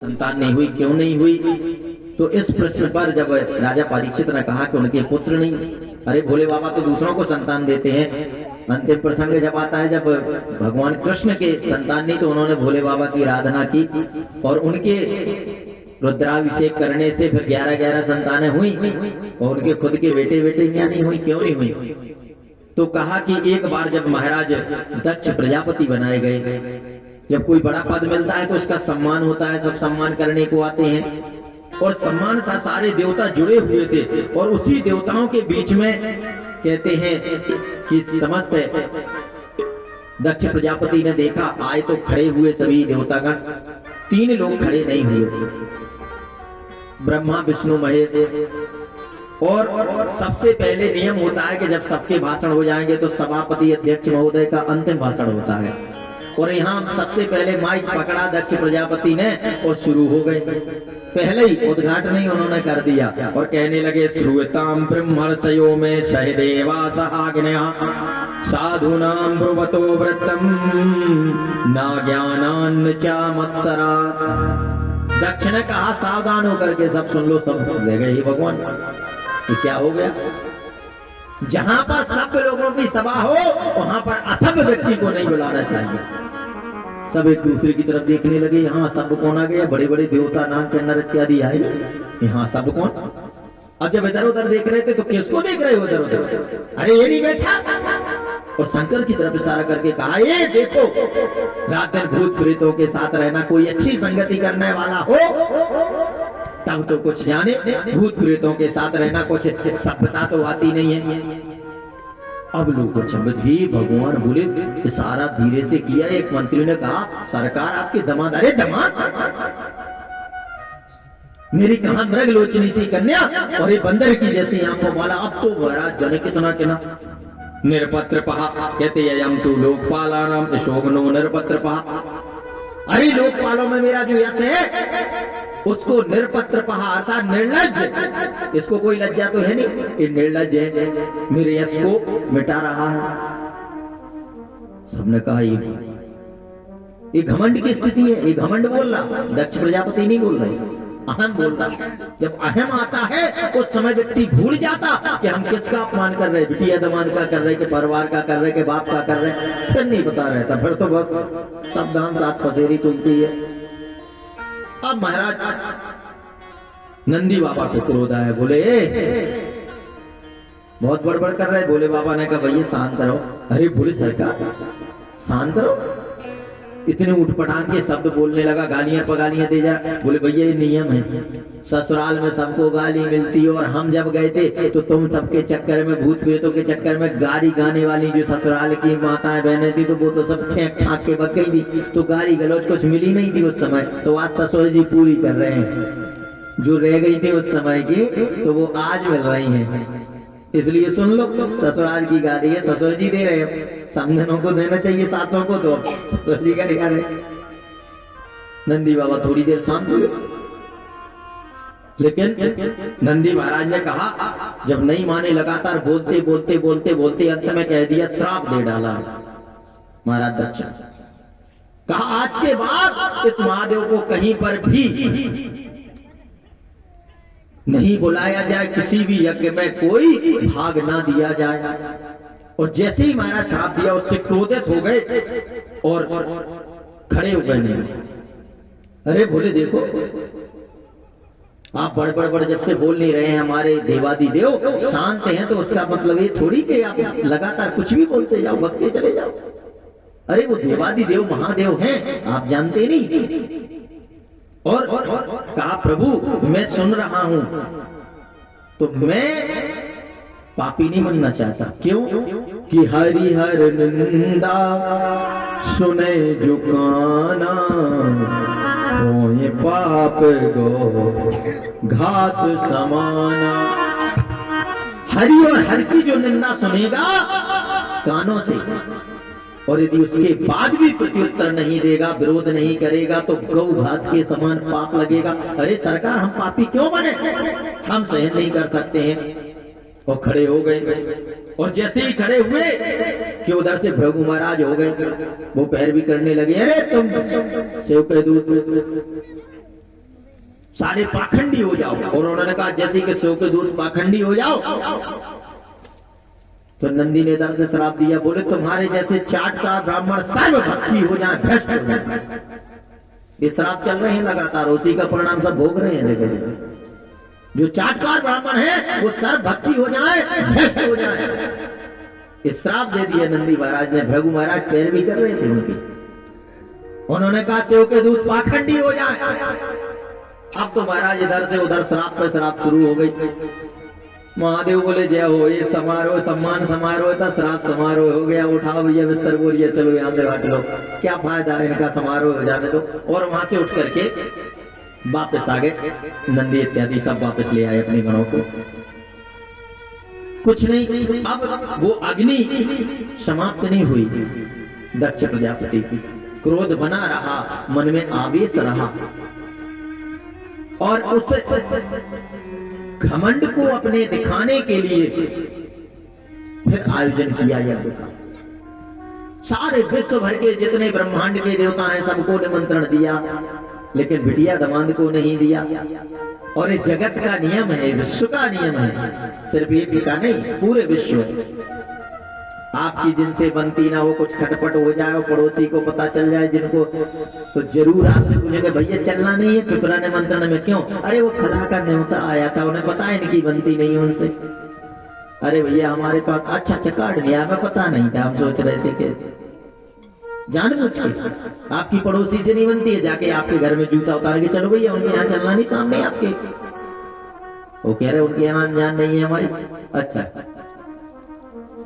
संतान नहीं हुई, क्यों नहीं हुई? तो इस प्रश्न पर जब राजा परीक्षित ने कहा कि उनके पुत्र नहीं, अरे भोले बाबा तो दूसरों को संतान देते हैं। अंतिम प्रसंग जब आता है, जब भगवान कृष्ण के संतान नहीं तो उन्होंने भोले बाबा की आराधना की और उनके रुद्राभिषेक करने से फिर 11-11 संतानें हुई और उनके खुद के बेटे बेटियां नहीं हुई, क्यों नहीं हुई? तो कहा कि एक बार जब महाराज दक्ष प्रजापति बनाए गए, जब कोई बड़ा पद मिलता है तो उसका सम्मान होता है, सब सम्मान करने को आते हैं और सम्मान था, सारे देवता जुड़े हुए थे और उसी देवताओं के बीच में कहते हैं कि समस्त दक्ष प्रजापति ने देखा, आए तो खड़े हुए सभी देवतागण, 3 लोग खड़े नहीं हुए, ब्रह्मा विष्णु महेश। और सबसे पहले नियम होता है कि जब सबके भाषण हो जाएंगे तो सभापति अध्यक्ष महोदय का अंतिम भाषण होता है और यहाँ सबसे पहले माइक पकड़ा दक्ष प्रजापति ने और शुरू हो गए। पहले ही उद्घाटन ही उन्होंने कर दिया और कहने लगे, श्रूयताम ब्रह्मर्षयो में सहदेवा सहाग्न्या साधूनां ब्रुवतो व्रतम ना ज्ञानान् च मत्सरा। दक्ष ने कहा, सावधान होकर के सब सुन लो, सब ले गए। हे भगवान, ये क्या हो गया? जहां पर सब लोगों की सभा हो वहां पर असभ्य व्यक्ति को नहीं बुलाना चाहिए। सब एक दूसरे की तरफ देखने लगे, यहाँ सब कौन आ गया? बड़े बड़े देवता नाग किन्नर इत्यादि आए, यहाँ सब कौन? अब जब इधर उधर देख रहे थे तो किसको देख रहे हो इधर उधर? अरे ये नहीं बैठा? और शंकर की तरफ इशारा करके कहा, ये देखो, रात दिन भूत प्रेतों के साथ रहना, कोई अच्छी संगति करने वाला हो तब तो कुछ जाने, भूत प्रेतों के साथ रहना कुछ सभ्यता तो आती नहीं है। अब लोग भी भगवान बोले, इशारा धीरे से किया। एक मंत्री ने कहा, सरकार आपके दमाद, अरे दमाद, मेरी कहा मृग लोचनी सी कन्या और ये बंदर की जैसी आंखों वाला। अब तो महाराज जन कितना किना निरपत्र पहा, कहते यम तू लोकपाला नाम शोभनो निरपत्र पहा। अरे लोकपालों में मेरा जो यश है उसको निरपत्र पहा अर्थात निर्लज्ज, इसको कोई लज्जा तो है नहीं, ये निर्लज्ज है, मेरे यश को मिटा रहा है। सबने कहा ये घमंड की स्थिति है, ये घमंड बोल रहा, दक्ष प्रजापति नहीं बोल रहे, अहम बोल रहा। जब अहम आता है उस समय व्यक्ति भूल जाता कि हम किसका अपमान कर रहे, बिटिया दमाद का कर रहे, कि परिवार का कर रहे, कि बाप का कर रहे, फिर नहीं पता रहता, फिर तो बस सावधान साथ पसेरी तुलती है। अब महाराज नंदी बाबा को क्रोध आया, बोले बहुत बड़बड़ कर रहे। भोले बाबा ने कहा, भैया शांत रहो। अरे बोले सरकार शांत रहो, इतने उठपटांग के शब्द बोलने लगा, गालियां पगालियां दे जा। बोले भैया ये नियम है, ससुराल में सबको गाली मिलती है और हम जब गए थे तो तुम सबके चक्कर में, भूत प्रेतों के चक्कर में, गाली गाने वाली जो ससुराल की माताएं बहनें थी तो वो तो सब फेंक ठाक के बक गई थी, तो गाली गलौज कुछ मिली नहीं थी उस समय। तो आज ससुर जी पूरी कर रहे हैं, जो रह गई थी उस समय की तो वो आज मिल रही है। इसलिए सुन लो, ससुराल की गाली है ससुर जी दे रहे हैं, समझनों को देना चाहिए सासों को, तो ससुर जी का रिहा है। नंदी बाबा थोड़ी देर शांत हुए, लेकिन नंदी महाराज ने कहा, जब नहीं माने लगातार बोलते बोलते बोलते बोलते अंत में कह दिया, श्राप दे डाला महाराज दक्ष। कहा आज के बाद इस महादेव को कहीं पर भी नहीं बुलाया जाए, किसी भी यज्ञ में कोई भाग ना दिया जाए। और जैसे ही महाराज श्राप दिया उससे क्रोधित हो गए और खड़े हो गए। अरे बोले देखो, आप बड़ बड़ बड़ जब से बोल नहीं रहे हैं, हमारे देवादि देव शांत हैं, तो उसका मतलब ये थोड़ी कि आप लगातार कुछ भी बोलते जाओ, बकते चले जाओ। अरे वो देवादि देव महादेव हैं, आप जानते नहीं। और कहा, प्रभु मैं सुन रहा हूं, तो मैं पापी नहीं बनना चाहता। क्यों? कि हरि हर निंदा सुने जो काना, होए पाप गो घात समाना। हरि और हर की जो निंदा सुनेगा कानों से, और यदि उसके बाद भी प्रत्युत्तर नहीं देगा, विरोध नहीं करेगा, तो गौ घात के समान पाप लगेगा। अरे सरकार, हम पापी क्यों बने? हम सहन नहीं कर सकते हैं। और खड़े हो गए, और जैसे ही खड़े हुए कि उधर से भृगु महाराज हो गए, वो पैर भी करने लगे। अरे तुम सेव कह दूध सारे पाखंडी हो जाओ। और उन्होंने कहा जैसे कि सेव के दूध पाखंडी हो जाओ। तो नंदी ने इधर से श्राप दिया, बोले तुम्हारे जैसे चाटकार ब्राह्मण सर्व भक्षी हो जाए, भ्रष्ट हो जाए। ये श्राप चल रहे हैं लगातार, उसी का परिणाम सब भोग रहे हैं जगह जगह। जो चाटकार ब्राह्मण है वो सर्व भक्षी हो जाए, भ्रष्ट हो जाए। इस श्राप दे दिया नंदी महाराज ने। भृगु महाराज पैर भी कर रहे थे उनके। उन्होंने कहा सेव के दूध पाखंडी हो जाए। अब तो महाराज इधर से उधर श्राप पे श्राप शुरू हो गई। महादेव बोले जय हो, ये समारोह सम्मान समारोह था, श्राप समारोह हो गया। उठाओ भैया बिस्तर, बोलिए चलो यहाँ से हट लो, क्या फायदा है इनका समारोह हो जाने दो। और वहां से उठ करके वापस आ गए। नंदी इत्यादि सब वापस ले आए अपने गणों को। कुछ नहीं, अब वो अग्नि समाप्त नहीं हुई। दक्ष प्रजापति की क्रोध बना रहा, मन में आवेश रहा, और उस घमंड को अपने दिखाने के लिए फिर आयोजन किया यज्ञ का। सारे विश्व भर के जितने ब्रह्मांड के देवता हैं सबको निमंत्रण दिया, लेकिन बिटिया दमांद को नहीं दिया। और ये जगत का नियम है, विश्व का नियम है, सिर्फ एक का नहीं, पूरे विश्व। आपकी जिनसे बनती ना हो, कुछ खटपट हो जाए और पड़ोसी को पता चल जाए जिनको, तो जरूर आपसे पूछेंगे भैया चलना नहीं है पिपरा निमंत्रण में। क्यों? अरे वो खला का न्योता आया था, उन्हें पता है इनकी बनती नहीं उनसे। अरे भैया हमारे पास, अच्छा कार्ड नहीं आया, हमें पता नहीं था, हम सोच रहे थे कि जानबूझ के आपकी पड़ोसी से नहीं बनती है, जाके आपके घर में जूता उतार के चलो भैया उनके यहाँ चलना नहीं, सामने आपके। वो कह रहे उनके यहाँ अनजान नहीं है हमारी। अच्छा,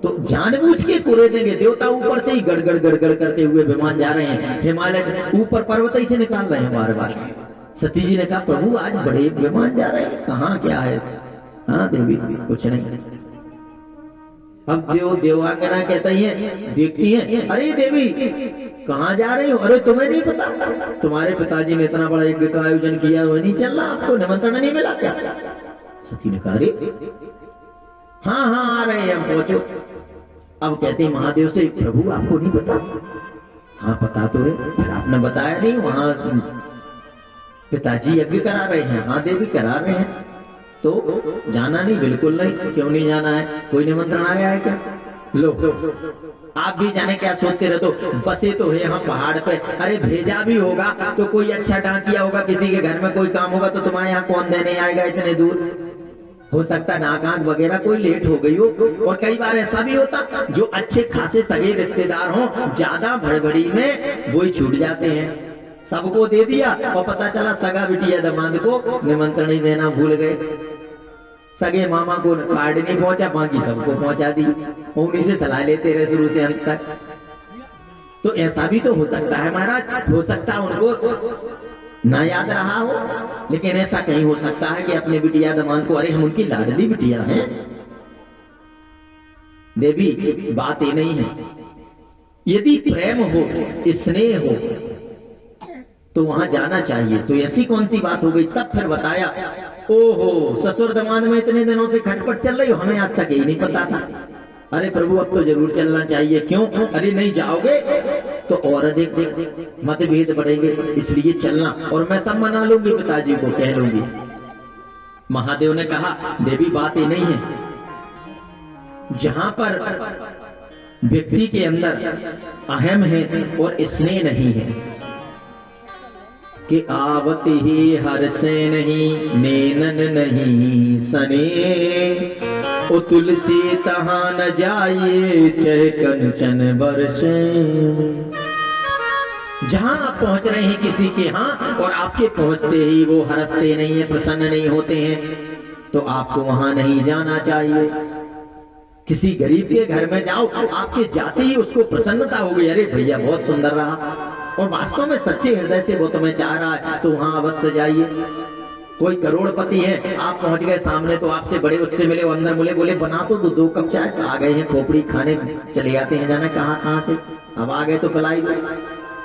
तो जानबूझ के कुरेदेंगे। देवता ऊपर से ही गड़गड़ गड़गड़ करते हुए विमान जा रहे हैं, हिमालय ऊपर पर्वत ही से निकाल रहे हैं बार बार। सती जी ने कहा प्रभु आज बड़े विमान जा रहे हैं, कहाँ क्या है? हाँ देवी कुछ नहीं। अब देवांगना कहता है, देखती है, अरे देवी कहाँ जा रही हो? अरे तुम्हें नहीं पता, तुम्हारे पिताजी ने इतना बड़ा यज्ञ का आयोजन किया, वो नहीं चल रहा, आपको निमंत्रण नहीं मिला क्या? सती ने कहा अरे हाँ हाँ आ रहे हैं हम, पहुंचो। अब कहते हैं महादेव से, प्रभु आपको नहीं पता? हाँ पता तो है, फिर आपने बताया नहीं। वहां पिताजी यज्ञ करा रहे हैं। हाँ देवी करा रहे हैं, तो जाना नहीं? बिल्कुल नहीं। क्यों नहीं जाना है? कोई निमंत्रण आया है क्या? लो आप भी जाने क्या सोचते रहे? तो बसे तो है हम पहाड़ पे। अरे भेजा भी होगा तो कोई अच्छा डाकिया होगा, किसी के घर में कोई काम होगा तो तुम्हारे यहाँ कौन देने आएगा इतने दूर? हो सकता नाक आंख वगैरह कोई लेट हो गई हो। और कई बार ऐसा भी होता जो अच्छे खासे सगे रिश्तेदार हो, ज्यादा भड़बड़ी में वो ही छूट जाते हैं। सबको दे दिया और पता चला सगा बिटिया दामाद को निमंत्रण ही देना भूल गए। सगे मामा को कार्ड नहीं पहुंचा, बाकी सबको पहुंचा दी, उन्हीं से सलाह लेते रहे शुरू से अंत तक। तो ऐसा भी तो हो सकता है महाराज, हो सकता है उनको ना याद रहा हो, लेकिन ऐसा कहीं हो सकता है कि अपने बिटिया दामाद को, अरे हम उनकी लाडली बिटिया हैं। देवी बात ये नहीं है, यदि प्रेम हो, स्नेह हो तो वहां जाना चाहिए। तो ऐसी कौन सी बात हो गई? तब फिर बताया, ओहो ससुर दामाद में इतने दिनों से खटपट चल रही हो, हमें आज तक यही नहीं पता था। अरे प्रभु अब तो जरूर चलना चाहिए। क्यों? अरे नहीं जाओगे तो और अधिक मतभेद बढ़ेंगे, इसलिए चलना, और मैं सब मना लूंगी, पिताजी को कह लूंगी। महादेव ने कहा देवी बात ये नहीं है, जहां पर व्यक्ति के अंदर अहम है और स्नेह नहीं है कि आवत ही हर से नहीं, नेनन नहीं सने, ओ तुलसी तहां न जाइए, चह कंचन बरसे। जहां आप पहुंच रहे हैं किसी के यहाँ और आपके पहुंचते ही वो हंसते नहीं है, प्रसन्न नहीं होते हैं, तो आपको वहां नहीं जाना चाहिए। किसी गरीब के घर में जाओ, आपके जाते ही उसको प्रसन्नता हो गई, अरे भैया बहुत सुंदर रहा, और वास्तव में सच्चे हृदय से वो तुम्हें चाह रहा है, तो वहां अवश्य जाइए। कोई करोड़पति है, आप पहुंच गए सामने, तो आपसे बड़े उससे मिले, वो अंदर बोले बना तो दो कप चाय, आ गए हैं खोपड़ी खाने चले जाते हैं, जाना कहाँ से, अब आ गए तो पिलाई दो।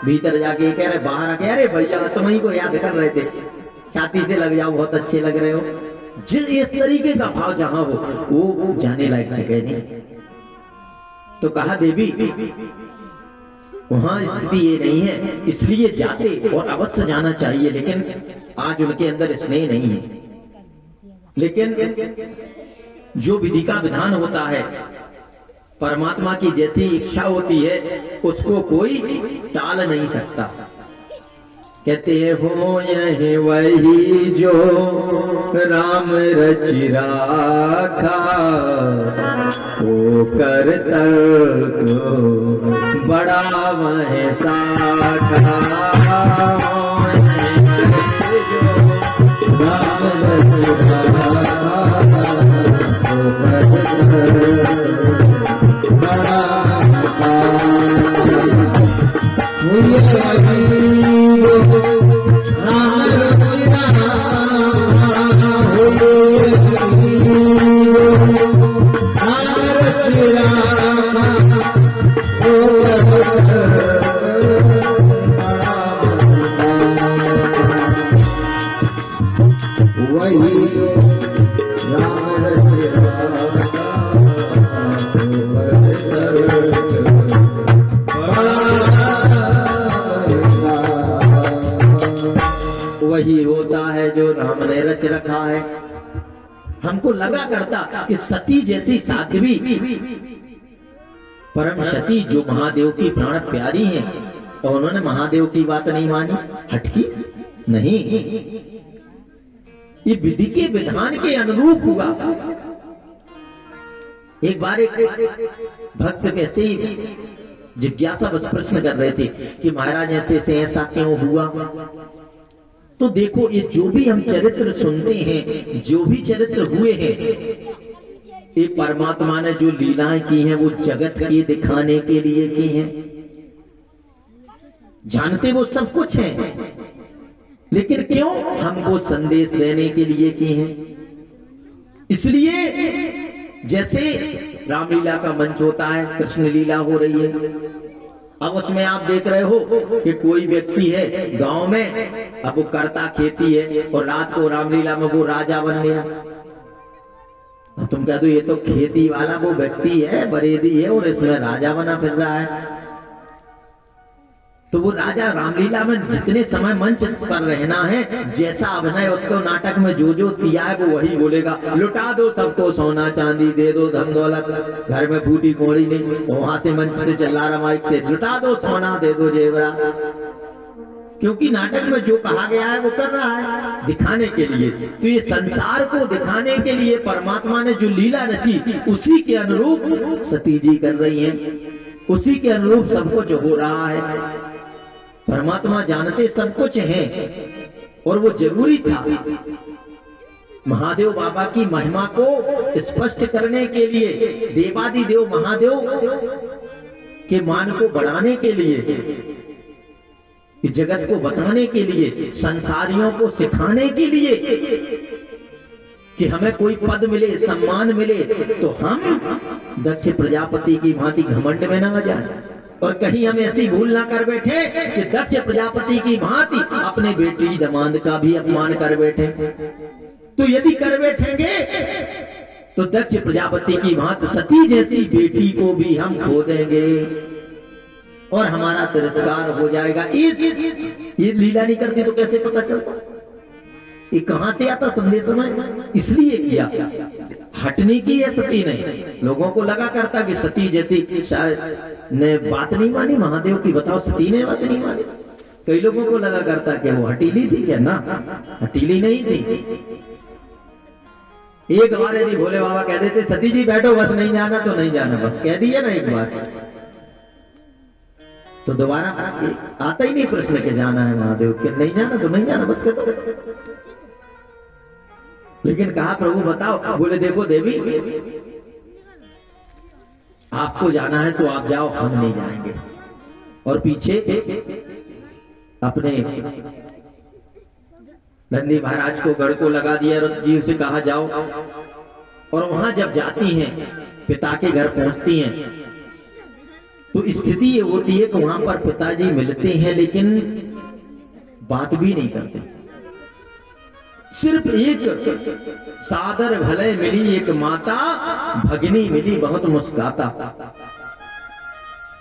भीतर जाके कह रहे, बाहर आके अरे भैया तुम ही को याद कर रहे थे, छाती से लग जाओ, बहुत अच्छे लग रहे हो। जिन इस तरीके का भाव जहां वो जाने लायक जगह नहीं। तो कहा देवी वहां स्थिति ये नहीं है, इसलिए जाते और अवश्य जाना चाहिए, लेकिन आज उनके अंदर स्नेह नहीं है। लेकिन जो विधि का विधान होता है, परमात्मा की जैसी इच्छा होती है उसको कोई टाल नहीं सकता। कहते हो यही वही जो राम रच राखा, वो कर तर्क बड़ा वह साखा। राम रच राखा, वो कर तर्क बड़ा वही होता है जो राम ने रच रखा है। हमको लगा करता कि सती जैसी साध्वी परम सती जो महादेव की प्राण प्यारी है, और उन्होंने महादेव की बात नहीं मानी, हटकी नहीं, ये विधि के विधान के अनुरूप हुआ। एक बार एक भक्त कैसे ही जिज्ञासा बस प्रश्न कर रहे थे कि महाराज ऐसे ऐसा क्यों हुआ। तो देखो, ये जो भी हम चरित्र सुनते हैं, जो भी चरित्र हुए हैं, ये परमात्मा ने जो लीलाएं की हैं वो जगत के दिखाने के लिए की हैं। जानते वो सब कुछ है, लेकिन क्यों? हमको संदेश देने के लिए की हैं। इसलिए जैसे रामलीला का मंच होता है, कृष्ण लीला हो रही है, अब उसमें आप देख रहे हो कि कोई व्यक्ति है गांव में, अब वो करता खेती है और रात को रामलीला में वो राजा बन गया। तुम कह दो ये तो खेती वाला वो व्यक्ति है, बरेदी है, और इसमें राजा बना फिर रहा है। तो वो राजा रामलीला में जितने समय मंच पर रहना है, जैसा अभिनय उसको नाटक में जो जो किया है वो वही बोलेगा। लुटा दो सबको सोना चांदी, दे दो धन दौलत, घर में फूटी कोड़ी नहीं। वहां से मंच से चला रहा माइक से, लुटा दो सोना, दे दो जेवरा। क्योंकि नाटक में जो कहा गया है वो कर रहा है दिखाने के लिए। तो ये संसार को दिखाने के लिए परमात्मा ने जो लीला रची, उसी के अनुरूप सती जी कर रही हैं, उसी के अनुरूप सब कुछ हो रहा है। परमात्मा जानते सब कुछ है, और वो जरूरी था महादेव बाबा की महिमा को स्पष्ट करने के लिए, देवादिदेव महादेव के मान को बढ़ाने के लिए, जगत को बताने के लिए, संसारियों को सिखाने के लिए कि हमें कोई पद मिले, सम्मान मिले, तो हम दक्ष प्रजापति की भांति घमंड में ना आ जाए, और कहीं हम ऐसी भूल ना कर बैठे कि दक्ष प्रजापति की भांति अपने बेटी दमांद का भी अपमान कर बैठे। तो यदि कर बैठेंगे तो दक्ष प्रजापति की भांति सती जैसी बेटी को भी हम खो देंगे और हमारा तिरस्कार हो जाएगा। ये लीला नहीं करती तो कैसे पता चलता? ये कहां से आता संदेश में? इसलिए किया, हटने की है सती ने। लोगों को लगा करता कि सती जैसी शायद ने बात नहीं मानी महादेव की। बताओ, सती ने बात नहीं मानी। कई लोगों को लगा करता कि वो हटीली थी, क्या ना? हटीली नहीं थी। एक बार यदि भोले बाबा कह देते सती जी बैठो, बस नहीं जाना तो नहीं जाना, बस कह दिया ना एक बार, तो दोबारा आता ही नहीं प्रश्न के जाना है महादेव के, नहीं जाना तो नहीं जाना, बस कह दो। लेकिन कहा प्रभु बताओ, बोले देखो देवी, आपको जाना है तो आप जाओ, हम नहीं जाएंगे। और पीछे अपने नंदी महाराज को गढ़ को लगा दिया, रथ जी से कहा जाओ। और वहां जब जाती हैं, पिता के घर पहुंचती हैं, तो स्थिति ये होती है कि वहां पर पिताजी मिलते हैं, लेकिन बात भी नहीं करते। सिर्फ एक सादर भले मिली एक माता, भगिनी मिली बहुत मुस्काता।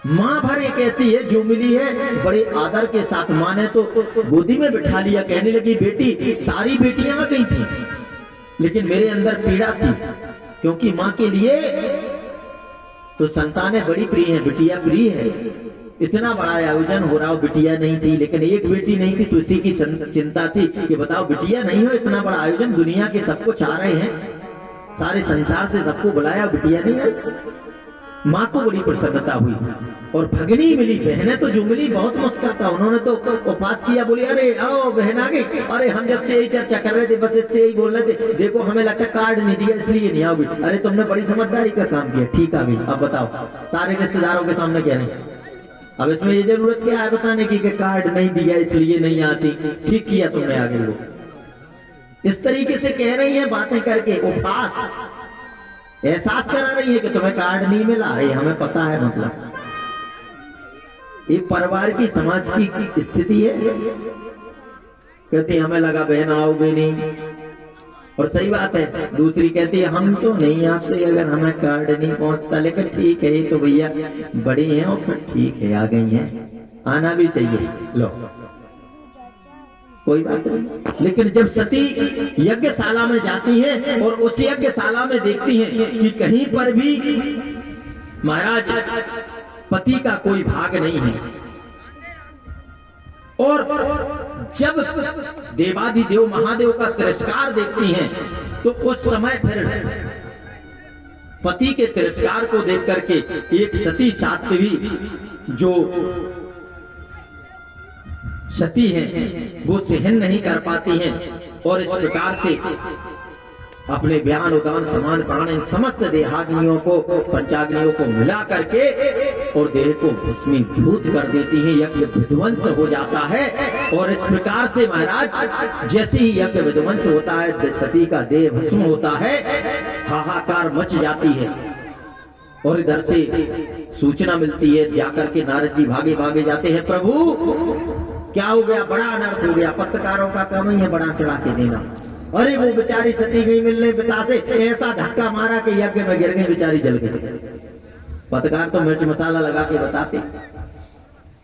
माँ भर एक ऐसी है जो मिली है बड़े आदर के साथ। माँ ने तो गोदी में बिठा लिया, कहने लगी बेटी सारी बेटियां आ गई थी लेकिन मेरे अंदर पीड़ा थी, क्योंकि माँ के लिए तो संतानें बड़ी प्रिय है, बिटिया प्रिय है। इतना बड़ा आयोजन हो रहा हो, बिटिया नहीं थी, लेकिन एक बेटी नहीं थी तो इसी की चिंता थी कि बताओ बिटिया नहीं हो, इतना बड़ा आयोजन, दुनिया के सबको चाह रहे हैं, सारे संसार से सबको बुलाया, बिटिया नहीं है। माँ को बड़ी प्रसन्नता हुई और भगनी मिली, बहनें तो जो मिली बहुत मुस्कुराता, उन्होंने तो उपवास किया, बोली अरे आओ बहन आ गई, अरे हम जब से यही चर्चा कर रहे थे, बस इससे यही बोल रहे थे, देखो हमें लगता कार्ड नहीं दिया इसलिए नहीं आओगी, अरे तुमने बड़ी समझदारी का काम किया, ठीक आ गई। अब बताओ सारे रिश्तेदारों के सामने कह रहे, अब इसमें ये जरूरत क्या है बताने की कि कार्ड नहीं दिया इसलिए नहीं आती, ठीक किया तुमने आ गई। वो इस तरीके से कह रही है बातें करके, उपवास एहसास करा रही है कि तुम्हें कार्ड नहीं मिला, ये हमें पता है, मतलब ये परिवार की समाज की स्थिति है। कहती हमें लगा बहन आओगे नहीं, और सही बात है। दूसरी कहती है हम तो नहीं आते अगर हमें कार्ड नहीं पहुंचता, लेकिन ठीक है ये तो भैया बड़ी हैं और फिर ठीक है आ गई हैं, आना भी चाहिए, लो कोई बात नहीं। लेकिन जब सती यज्ञशाला में जाती हैं और उस यज्ञशाला में देखती हैं कि कहीं पर भी महाराज पति का कोई भाग नहीं है, और जब देवाधिदेव महादेव का तिरस्कार देखती हैं तो उस समय फिर पति के तिरस्कार को देख करके एक सती साध्वी जो सती है वो सहन नहीं कर पाती हैं और इस प्रकार से अपने बयान उदान समान प्राण इन समस्त देहाग्नियों को पंचाग्नियों को मिला करके और देह को भस्मीभूत कर देती है, यज्ञ विध्वंस हो जाता है। और इस प्रकार से महाराज जैसे ही यज्ञ विध्वंस होता है सती का देह भस्म होता है, हाहाकार मच जाती है और इधर से सूचना मिलती है, जाकर के नारद जी भागे भागे जाते हैं, प्रभु क्या हो गया, बड़ा अनर्थ हो गया। पत्रकारों का काम ही है बड़ा चढ़ा के देना। अरे वो बेचारी सती गई मिलने पिता से, ऐसा धक्का मारा कि यज्ञ में गिर गई, बेचारी जल गई। पत्रकार तो मिर्च मसाला लगा के बताते,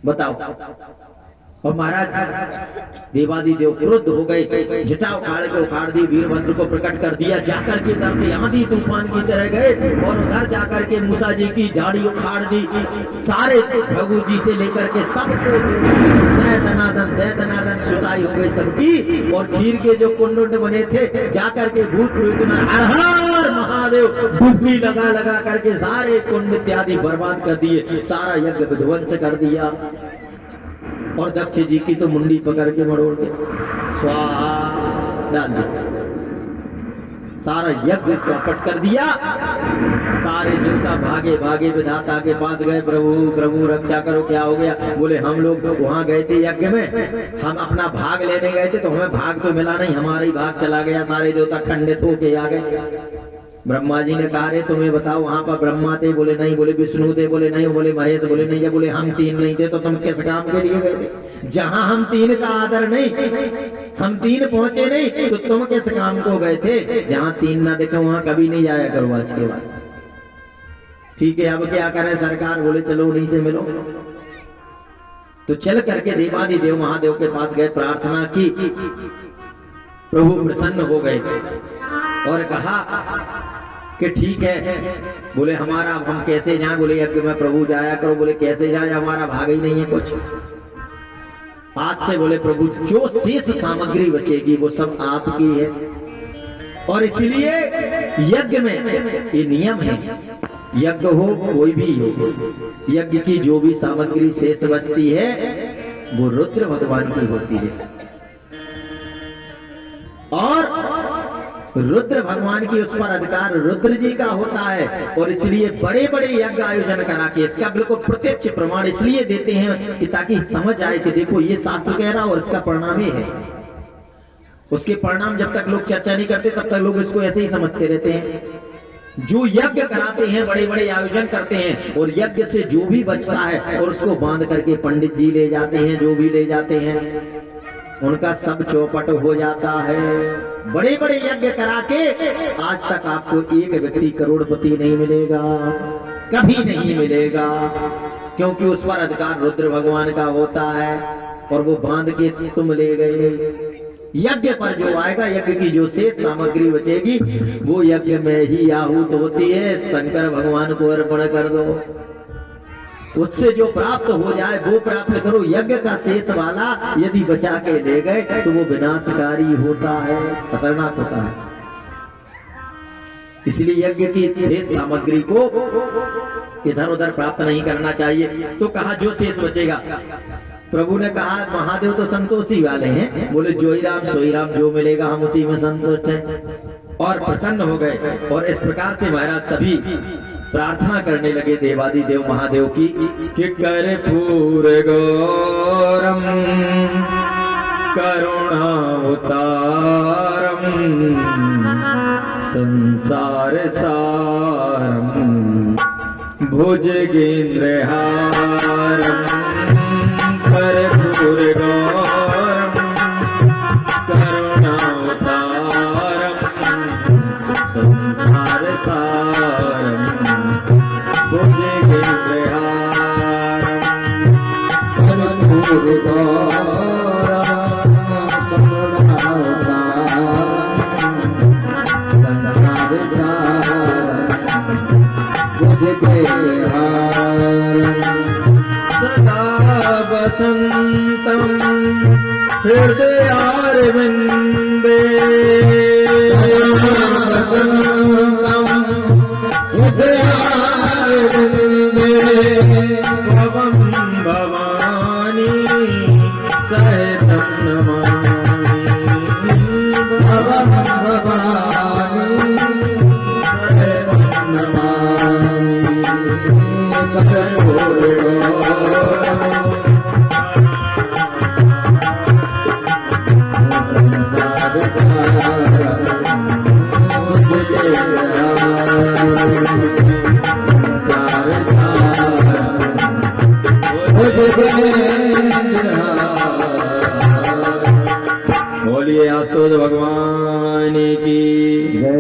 बताओ। और महाराज देवाधिदेव क्रुद्ध हो गए, जटा उखाड़ दी, वीरभद्र को प्रकट कर दिया, जाकर के इधर से आंधी तूफान की तरह गए और उधर जाकर के मूसा जी की दाढ़ी उखाड़ दी, सारे भगु जी से लेकर के सबको दनादन सुताई हो गई सबकी। और खीर के जो कुंड बने थे जाकर के भूत प्रेत हर हर महादेव डुबकी लगा लगा करके सारे कुंड इत्यादि बर्बाद कर दिए, सारा यज्ञ विध्वंस कर दिया। और दक्ष जी की तो मुंडी पकड़ के मरोड़ के स्वाहा डाल दिया, सारा यज्ञ चौपट कर दिया। सारे देवता भागे भागे विधाता के पास गए, प्रभु प्रभु रक्षा करो, क्या हो गया। बोले हम लोग तो वहां गए थे यज्ञ में, हम अपना भाग लेने गए थे तो हमें भाग तो मिला नहीं, हमारा ही भाग चला गया, सारे देवता खंडित होके आ गए। ब्रह्मा जी ने कहा रे तुम्हें बताओ वहां पर ब्रह्मा थे, बोले नहीं, बोले विष्णु थे, बोले नहीं, बोले महेश, बोले नहीं, बोले हम तीन नहीं थे, तो तुम किस काम के लिए गए थे। जहां हम तीन का आदर नहीं, हम तीन पहुंचे नहीं, तो तुम किस काम को गए थे। जहां तीन ना देखे वहां कभी नहीं जाया करो आज के बाद। ठीक है अब क्या करें सरकार, बोले चलो उन्हीं से मिलो। तो चल करके देवाधिदेव महादेव के पास गए, प्रार्थना की, प्रभु प्रसन्न हो गए और कहा कि ठीक है। बोले हमारा हम कैसे जाएं, बोले यज्ञ में प्रभु जाया करो, बोले कैसे जाए, हमारा भाग ही नहीं है कुछ। आज से बोले प्रभु जो शेष सामग्री बचेगी वो सब आपकी है, और इसलिए यज्ञ में ये नियम है, यज्ञ हो कोई भी हो, यज्ञ की जो भी सामग्री शेष बचती है वो रुद्र भगवान की होती है, और रुद्र भगवान की उस पर अधिकार रुद्र जी का होता है। और इसलिए बड़े बड़े यज्ञ आयोजन करा के इसका बिल्कुल प्रत्यक्ष प्रमाण इसलिए देते हैं कि ताकि समझ आए कि देखो ये शास्त्र कह रहा और इसका परिणाम ये है। उसके परिणाम जब तक लोग चर्चा नहीं करते तब तक लोग इसको ऐसे ही समझते रहते हैं। जो यज्ञ कराते हैं, बड़े बड़े आयोजन करते हैं, और यज्ञ से जो भी बचता है और उसको बांध करके पंडित जी ले जाते हैं, जो भी ले जाते हैं उनका सब चौपट हो जाता है। बड़े बड़े यज्ञ करा के आज तक आपको एक व्यक्ति करोड़पति नहीं मिलेगा, कभी नहीं मिलेगा, क्योंकि उस पर अधिकार रुद्र भगवान का होता है और वो बांध के तुम ले गए। यज्ञ पर जो आएगा, यज्ञ की जो शेष सामग्री बचेगी वो यज्ञ में ही आहूत होती है, शंकर भगवान को अर्पण कर दो। उससे जो प्राप्त हो जाए वो प्राप्त करो। यज्ञ का शेष वाला यदि बचा के ले गए तो वो विनाशकारी होता है, खतरनाक होता है। इसलिए यज्ञ की शेष सामग्री को इधर उधर प्राप्त नहीं करना चाहिए। तो कहा जो शेष बचेगा, प्रभु ने कहा महादेव तो संतोषी वाले हैं, बोले जो ही राम सोई राम, जो मिलेगा हम उसी में संतुष्ट हैं। और प्रसन्न हो गए। और इस प्रकार से महाराज सभी प्रार्थना करने लगे देवादि देव महादेव की कि कर्पूर गौरम करुणावतारम संसार सारम भुजगेंद्रहारम कर्पूर गौरम करुणावतारम संसार सारम भुजगेंद्रहारम कर्पूर गौरम संसार सारम भुजगेंद्रहारम सदा वसंतम हृदयारविंदे वसंतम हृदयारविंदे भवं भवानी सहितं नमामि भवं भवानी सहितं नमामि कर्पूर बोलिए आस्तोद भगवान की जय।